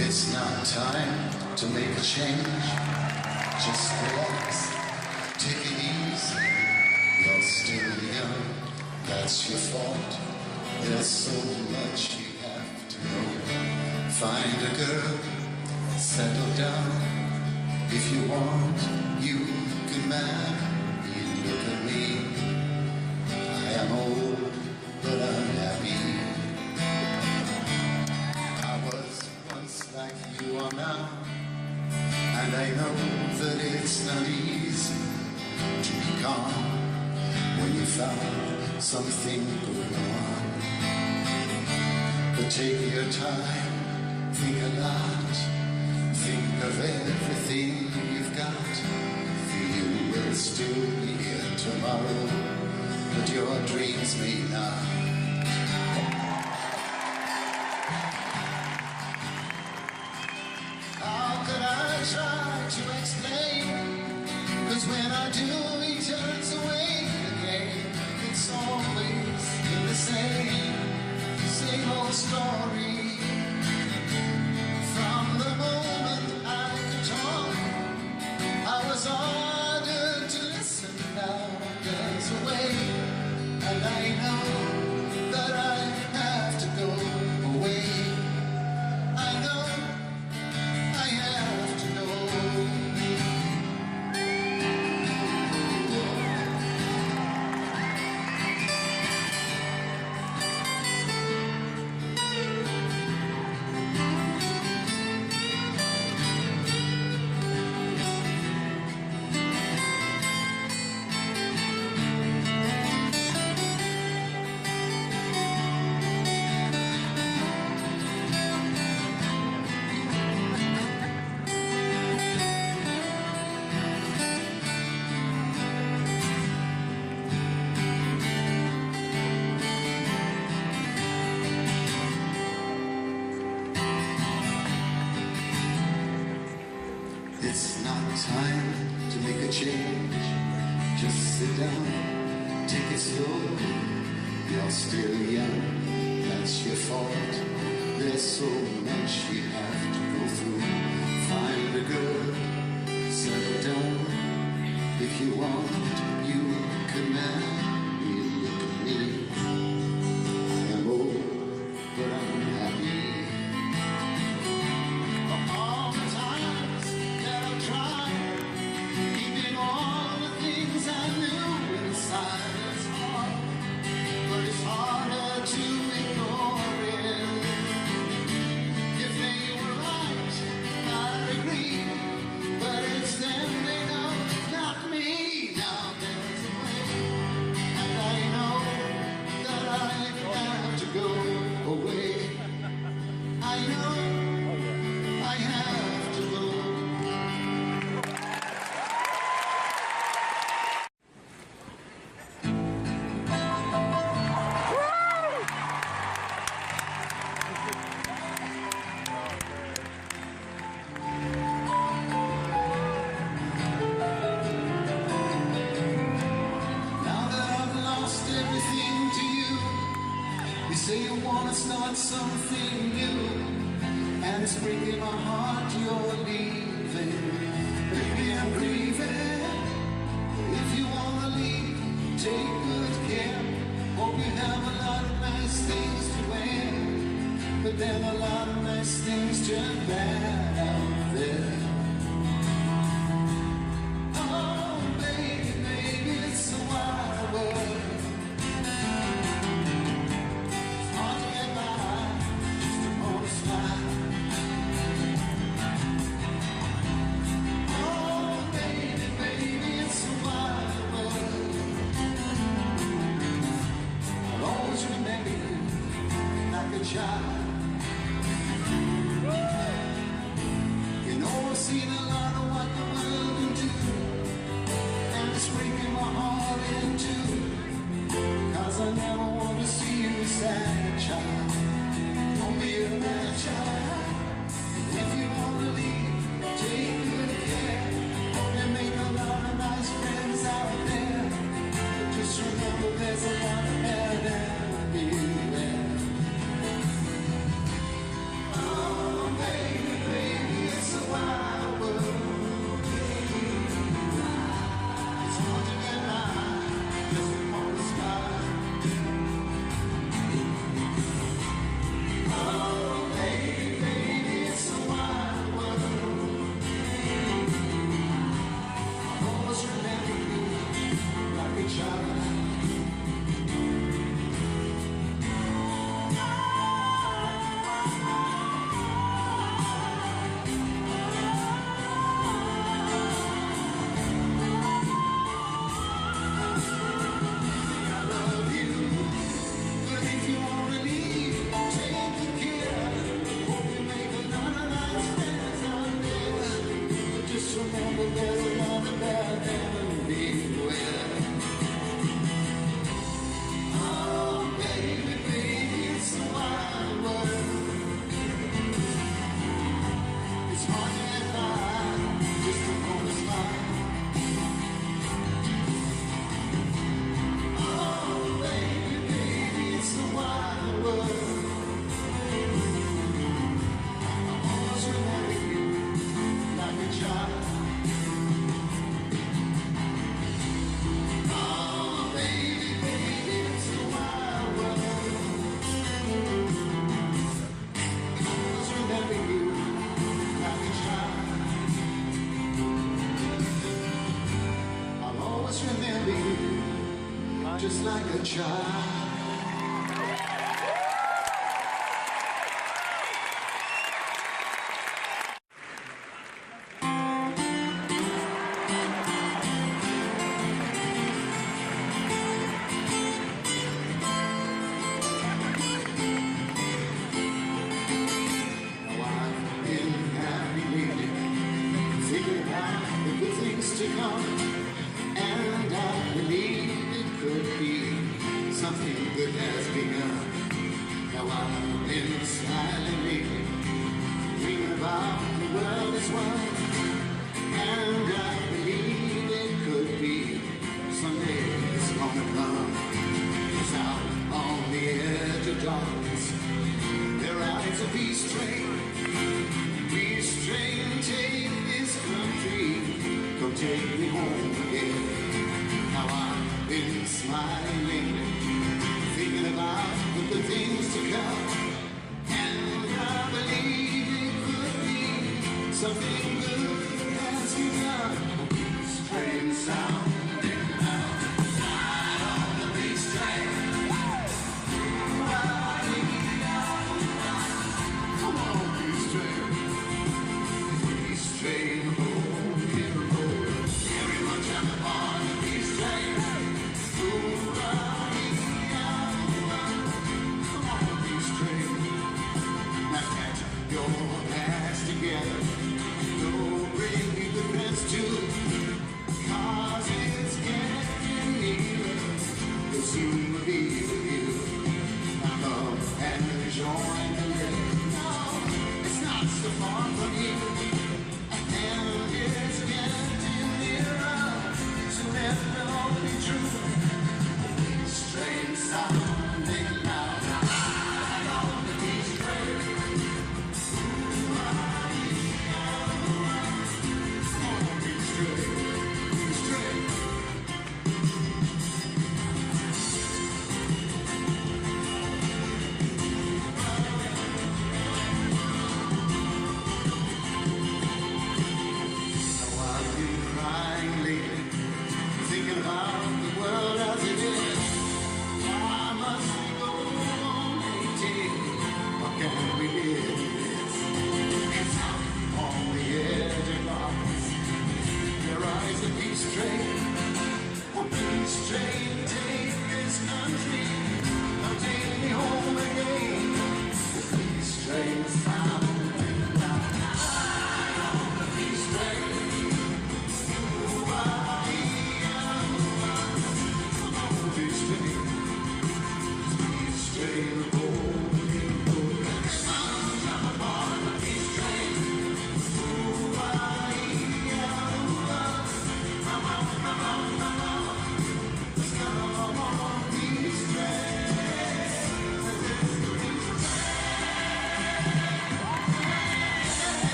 It's not time to make a change. Just relax, take it easy. You're still young, that's your fault. There's so much you have to know. Find a girl, settle down. If you want, you can marry. Look at me, I am old, but I'm happy. I was once like you are now, and I know that it's not easy to be calm when you found something going on. But take your time, think a lot, think of everything you've got. You will still be here tomorrow, but your dreams may not. How could I try to explain? 'Cause when I do, he turns away again. It's always been the same old story. From the moment I could talk, I was ordered to listen. Now there's a way, and I know that I have to go away. I know I have to go. It's not time to make a change. Just sit down, take it slow. You're still young, that's your fault. There's so much you have to go through. Find a girl, settle down. If you want, you can marry. Look at me, I am old, but I'm happy. Say you wanna start something new, and it's breaking my heart you're leaving. Baby, I'm grieving. If you wanna leave, take good care. Hope you have a lot of nice things to wear, but then a lot of nice things turn bad out there. Oh, baby, baby, it's a wild world. You know I've seen a lot of what the world can do, and it's breaking my heart in two. 'Cause I never want to see you a sad child. Don't be a bad child. If you want to leave, take good care. And make a lot of nice friends out there. But just remember there's a lot of bad and be there. a child. To come, and I believe it could be something good has begun. Now I've been smiling lately, dreaming about the world as one, and I believe it could be someday it's gonna come. It's out on the edge of darkness, their eyes of peace train, take this country. Go take me home again. Now I've been smiling lately, thinking about the good things to come, and I believe it could be something good has begun. Peace train sounding out, ride on the peace train. Come on, peace train, peace train. Soon will be with you. Love and join the living. No, it's not so far from you. And it's getting nearer. So let it all be true. Strange sounding loud. Ride on the peace train. On peace train, peace train.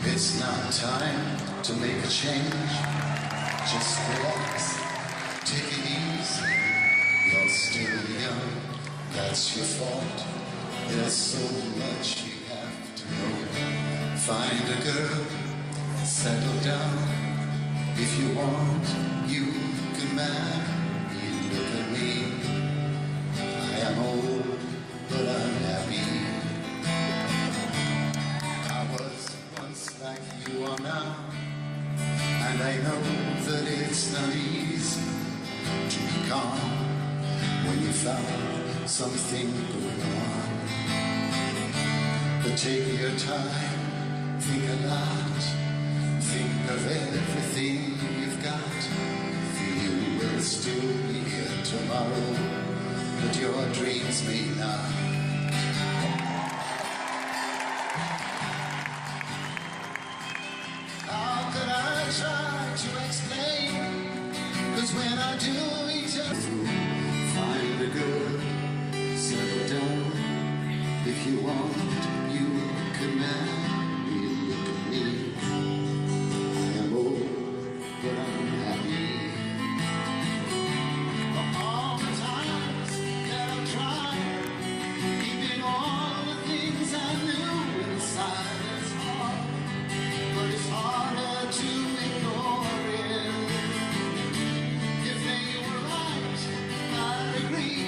It's not time to make a change. Just relax, take it easy. You're still young, that's your fault. There's so much you have to know. Find a girl, settle down. If you want, you can marry. Look at me, I am old, but I'm happy. Like you are now, and I know that it's not easy to be calm when you found something going on. But take your time, think a lot, think of everything you've got. You will still be here tomorrow, but your dreams may not. How could I try to explain? 'Cause when I do, we just find a girl, settle down. If you want, you can marry. Look at me, I am old, but I'm happy. For all the times that I've tried, keeping all the things I knew inside, it's hard, but it's harder to ignore it. If they were right, I'd agree,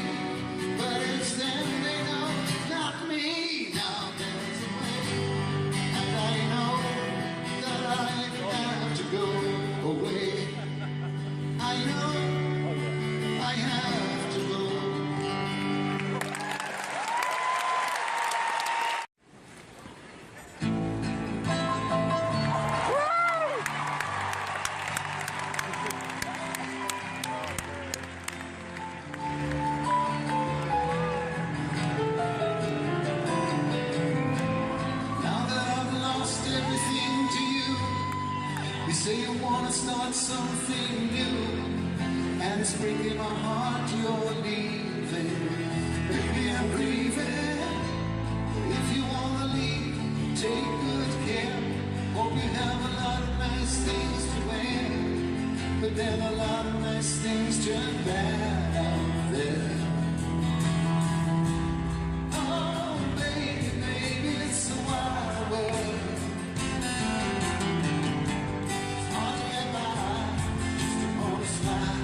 but it's them they know, not me. Now there's a way, and I know that I have to go away. I know I have to go. Now that I've lost everything to you, you say you want to start something new, and it's breaking my heart you're leaving. Baby, I'm grieving. If you want to leave, take good care. Hope you have a lot of nice things to wear, but then a lot of nice things turn bad out there. Oh, baby, baby, it's a wild world. It's hard to get by just upon a smile.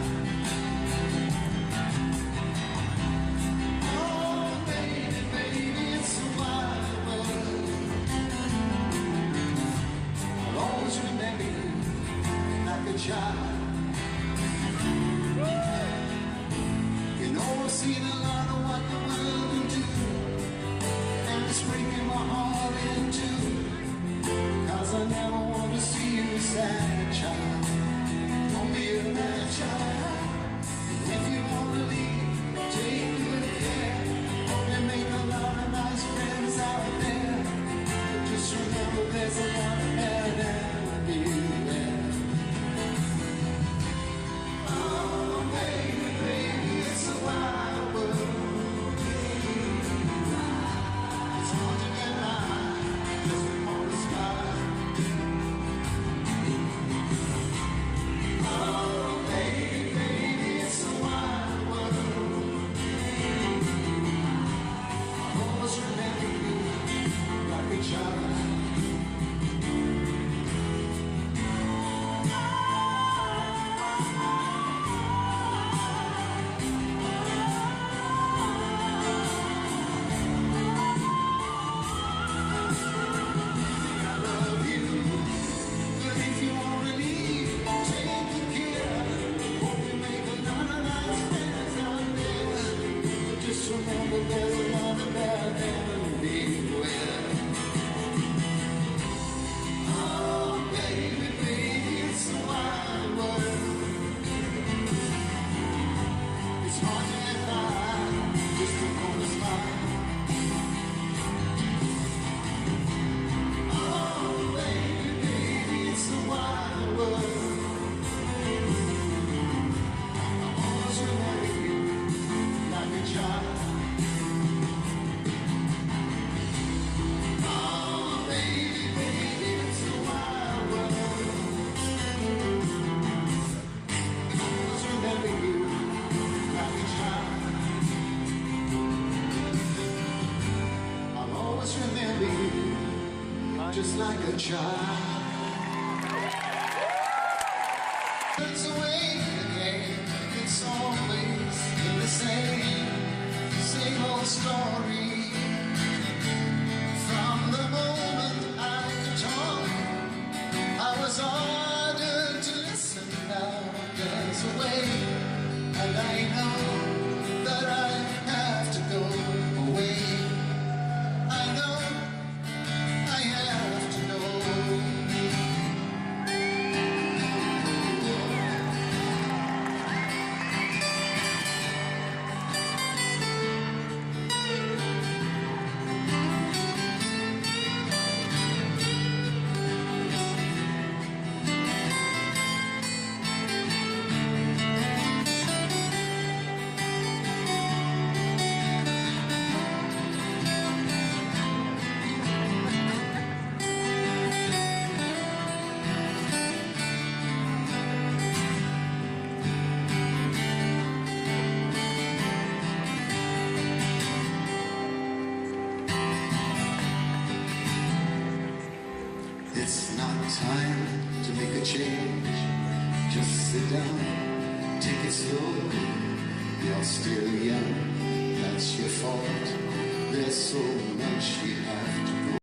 Oh, baby, baby, it's a wild world. I'll always remember you like a child. You know, I've seen a lot of what the world can do, and it's breaking my heart in two, 'cause I never want to see you sad, child. Don't be a bad child. If you want to leave, take good care. Hope you make a lot of nice friends out there, but just remember there's a lot of bad everywhere. Oh, baby, baby, it's a wild world. It's hard to get by just upon a smile. Oh, baby, baby, it's a wild world. I'll always remember you like a child. I love you, but if you want to leave, take good care. Hope you make a lot of nice friends out there, but just remember there's a lot of bad everywhere. Oh, baby, baby, it's a wild world. It's hard to get by just upon a smile. Oh, baby, baby, it's a wild world. I'll always remember you like a child. Oh, baby, baby, it's a wild world. I'll always remember you like a child. I'll always remember you just like a child. It's away again. It's always been the same old story. From the moment I could talk, I was ordered to listen. Now there's a way, and I know that I have to go away. I know I have to know. not time to make a change. Just sit down, take it slow. You're still young, that's your fault. There's so much you have